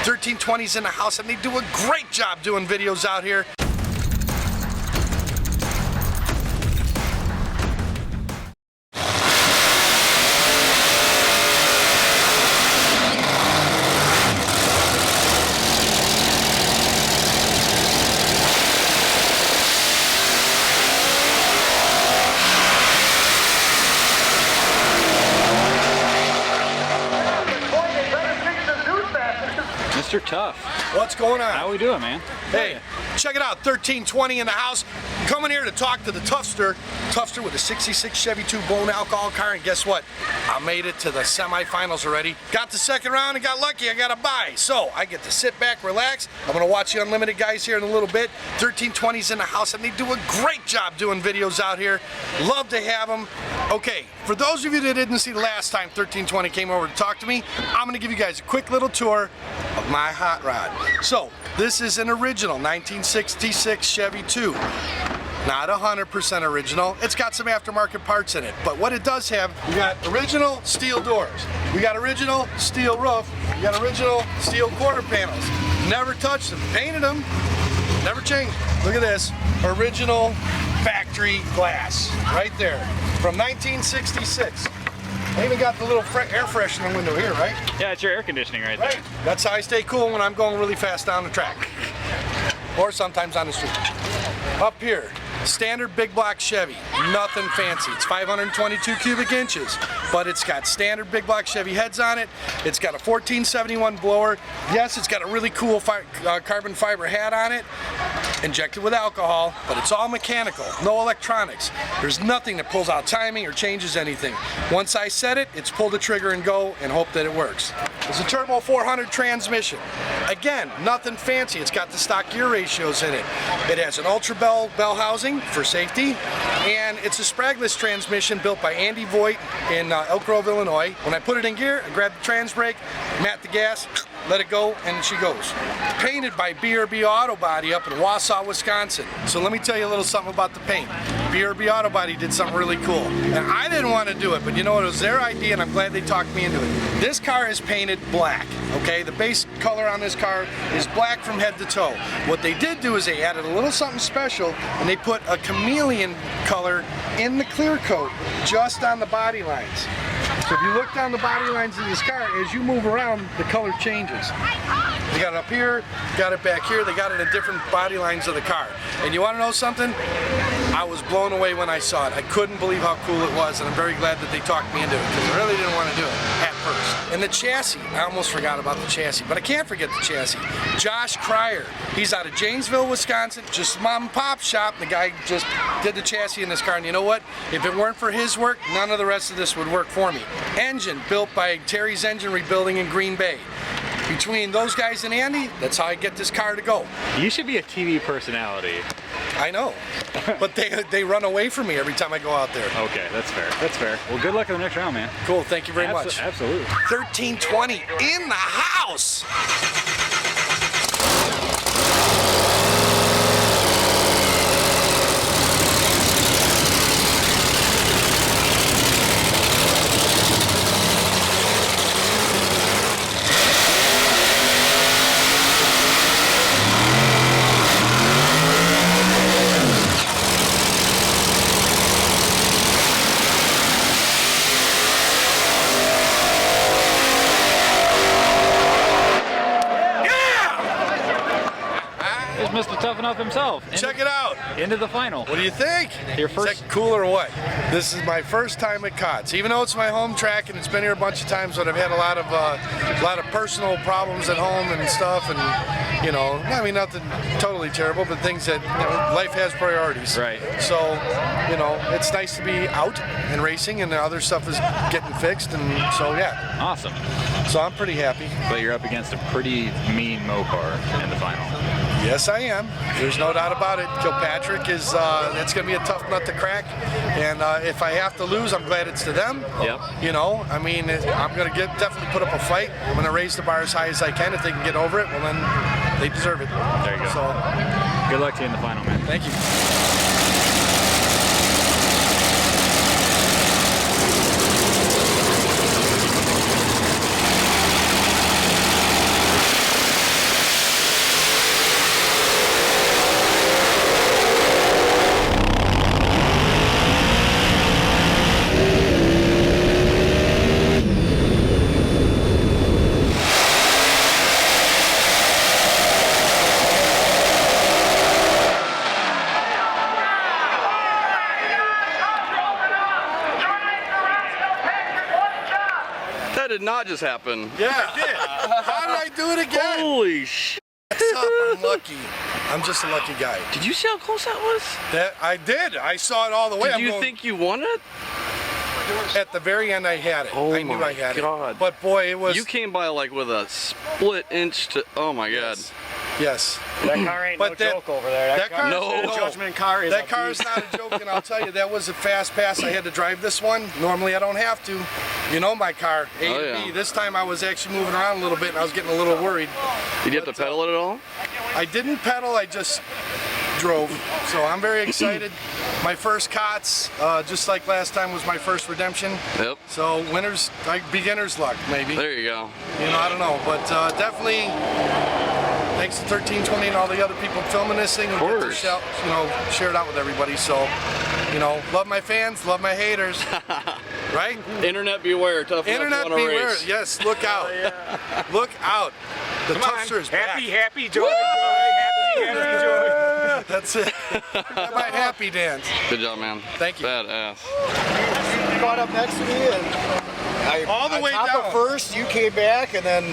1320's in the house, and they do a great job doing videos out here. Mr. Tuff. What's going on? How we doing, man? Hey, check it out, 1320 in the house. Coming here to talk to the Tuffster with a 66 Chevy 2 blown alcohol car, and guess what? I made it to the semifinals already. Got the second round and got lucky, I got a bye. So I get to sit back, relax. I'm gonna watch the Unlimited guys here in a little bit. 1320's in the house, and they do a great job doing videos out here. Love to have them. Okay, for those of you that didn't see the last time 1320 came over to talk to me, I'm gonna give you guys a quick little tour of my hot rod. So, this is an original 1966 Chevy 2. Not 100% original. It's got some aftermarket parts in it, but what it does have, we got original steel doors, we got original steel roof, we got original steel quarter panels. Never touched them, painted them, never changed. Look at this, original factory glass, right there, from 1966. I even got the little air freshener window here, right? Yeah, it's your air conditioning right there. That's how I stay cool when I'm going really fast down the track. Or sometimes on the street. Up here, standard big block Chevy, nothing fancy. It's 522 cubic inches, but it's got standard big block Chevy heads on it. It's got a 1471 blower. Yes, it's got a really cool carbon fiber hat on it, injected with alcohol, but it's all mechanical, no electronics. There's nothing that pulls out timing or changes anything. Once I set it, it's pull the trigger and go and hope that it works. It's a turbo 400 transmission. Again, nothing fancy. It's got the stock gear ratios in it. It has an ultra bell housing for safety, and it's a spragless transmission built by Andy Voigt in Elk Grove, Illinois. When I put it in gear, I grab the trans brake, mat the gas, let it go, and she goes. Painted by BRB Auto Body up in Wausau, Wisconsin. So let me tell you a little something about the paint. BRB Auto Body did something really cool. And I didn't want to do it, but you know what, it was their idea, and I'm glad they talked me into it. This car is painted black, okay? The base color on this car is black from head to toe. What they did do is they added a little something special, and they put a chameleon color in the clear coat just on the body lines. So if you look down the body lines of this car, as you move around, the color changes. They got it up here, got it back here, they got it in different body lines of the car. And you want to know something? I was blown away when I saw it. I couldn't believe how cool it was, and I'm very glad that they talked me into it, because I really didn't want to do it at first. And the chassis, I almost forgot about the chassis, but I can't forget the chassis. Josh Cryer, he's out of Janesville, Wisconsin, just a mom and pop shop. The guy just did the chassis in this car, and you know what? If it weren't for his work, none of the rest of this would work for me. Engine built by Terry's Engine Rebuilding in Green Bay. Between those guys and Andy, that's how I get this car to go. You should be a TV personality. I know, but they run away from me every time I go out there. Okay, that's fair. That's fair. Well, good luck in the next round, man. Cool, thank you very much. Absolutely. 1320 in the house. Mr. TuffEnuff himself. Check it out. Into the final. What do you think? Your first. Is that cool or what? This is my first time at KOTS. Even though it's my home track and it's been here a bunch of times, but I've had a lot of personal problems at home and stuff, and you know, I mean nothing totally terrible, but things that, you know, life has priorities. Right. So, you know, it's nice to be out and racing, and the other stuff is getting fixed, and so yeah. Awesome. So I'm pretty happy. But you're up against a pretty mean Mopar in the final. Yes, I am. There's no doubt about it. Kilpatrick is, it's going to be a tough nut to crack. And if I have to lose, I'm glad it's to them. Yep. You know, I mean, I'm going to definitely put up a fight. I'm going to raise the bar as high as I can. If they can get over it, well, then they deserve it. There you go. So, good luck to you in the final, man. Thank you. did not just happen. Yeah, I did. How did I do it again? Holy shit. What's up? I'm lucky. I'm just a lucky guy. Did you see how close that was? That I did. I saw it all the way. Did you think you won it? At the very end, I had it. Oh I knew my I had God. it. But boy, it was. You came by like with a split inch to. Oh my God. Yes. That car ain't no joke over there. That car, no. Judgment car is. That car is not a joke, and I'll tell you, that was a fast pass. I had to drive this one. Normally, I don't have to. You know my car, A to B. This time, I was actually moving around a little bit, and I was getting a little worried. Did you have to pedal it at all? I didn't pedal. I just drove. So I'm very excited. My first KOTS, just like last time, was my first redemption. Yep. So winners, like beginner's luck, maybe. There you go. You know, I don't know, but definitely thanks to 1320 and all the other people filming this thing. Of course. Share it out with everybody. So, love my fans, love my haters. Right? Internet beware, tough enough Internet to win a beware. race. Yes, look out. Look out. The Tuff is back. Happy, joy, happy, joy. That's it. My happy dance. Good job, man. Thank you. Badass. You caught up next to me and All the way top down. of first, you came back and then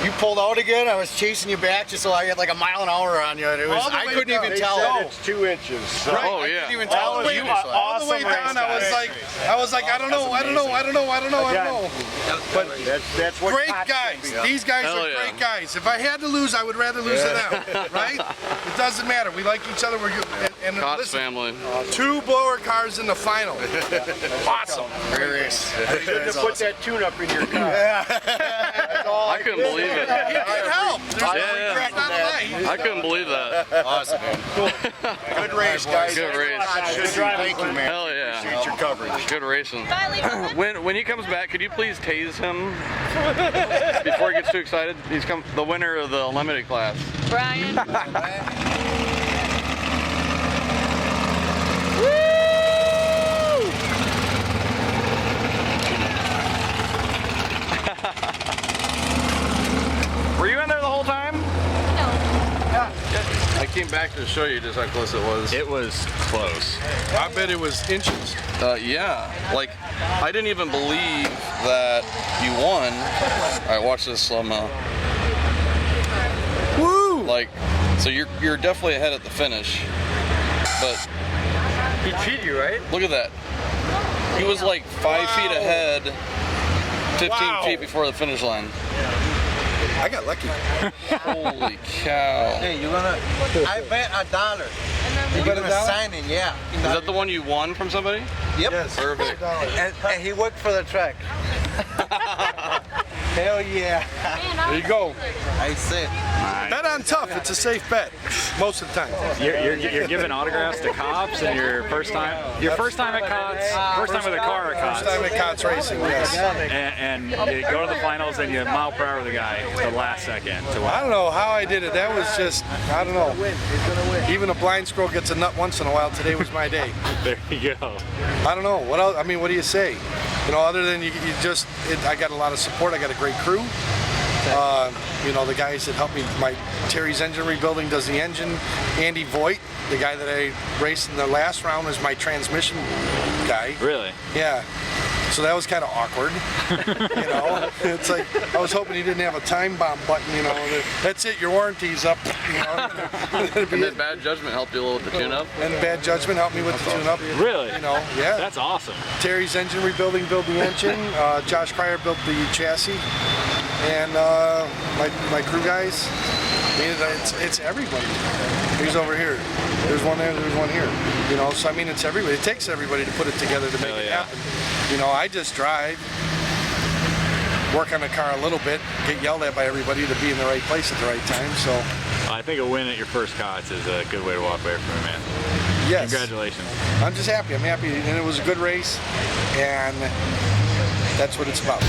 you pulled out again. I was chasing you back just so I had like a mile an hour on you. And it was, All the I way couldn't down. even They tell. said It's 2 inches. So. Right. Oh I yeah. couldn't even tell. All the way you, down, so all the way down, I was like, I don't know. But That's what great KOTS guys. should be. These guys Hell are yeah. great guys. If I had to lose, I would rather lose to them. Right? It doesn't matter. We like each other. We're good. And KOTS listen, family. 2 blower cars in the final. Awesome. Great race. Good to put that tune-up in your car. I couldn't believe it. It can help. There's no Yeah. regret, not a lie. I couldn't believe that. Awesome, man. Good race, guys. Good race. Good driving. Thank you, man. Hell yeah. Appreciate your coverage. Good racing. When he comes back, could you please tase him before he gets too excited? He's the winner of the unlimited class. Brian. Were you in there the whole time? No. I came back to show you just how close it was. It was close. I bet it was inches. Yeah, like I didn't even believe that you won. All right, watch this slow-mo. Woo! Like, so you're definitely ahead at the finish, but He cheated you, right? look at that. He was like 5 feet ahead, 15 feet before the finish line. I got lucky. Holy cow! Hey, you're gonna. I bet $1. You're gonna sign it, yeah. Is that the one you won from somebody? Yep. Yes. Perfect. And he worked for the track. Hell yeah. There you go. I said. Bet on Tuff. It's a safe bet most of the time. You're giving autographs to cops and your first time at KOTS, first time with a car at First time KOTS, at KOTS racing, yes. and you go to the finals and you mile per hour the guy the last second to I don't know how I did it. That was just, I don't know. Even a blind squirrel gets a nut once in a while. Today was my day. There you go. I don't know. What else? I mean, what do you say? Other than you just, I got a lot of support. I got a great crew. The guys that helped me, Terry's engine rebuilding does the engine. Andy Voigt, the guy that I raced in the last round, is my transmission guy. Really? Yeah. So that was kind of awkward. It's like I was hoping he didn't have a time bomb button. That's it. Your warranty's up. And then bad judgment helped you a little with the tune-up. And bad judgment helped me with the tune-up. Really? Yeah. That's awesome. Terry's engine rebuilding built the engine. Josh Cryer built the chassis. And my crew guys. I mean, it's everybody. He's over here. There's one there. There's one here. So I mean, it's everybody. It takes everybody to put it together to make it happen. I just drive, work on the car a little bit, get yelled at by everybody to be in the right place at the right time. So I think a win at your first KOTS is a good way to walk away from it, man. yes, Congratulations. I'm just happy. I'm happy, and it was a good race, and that's what it's about.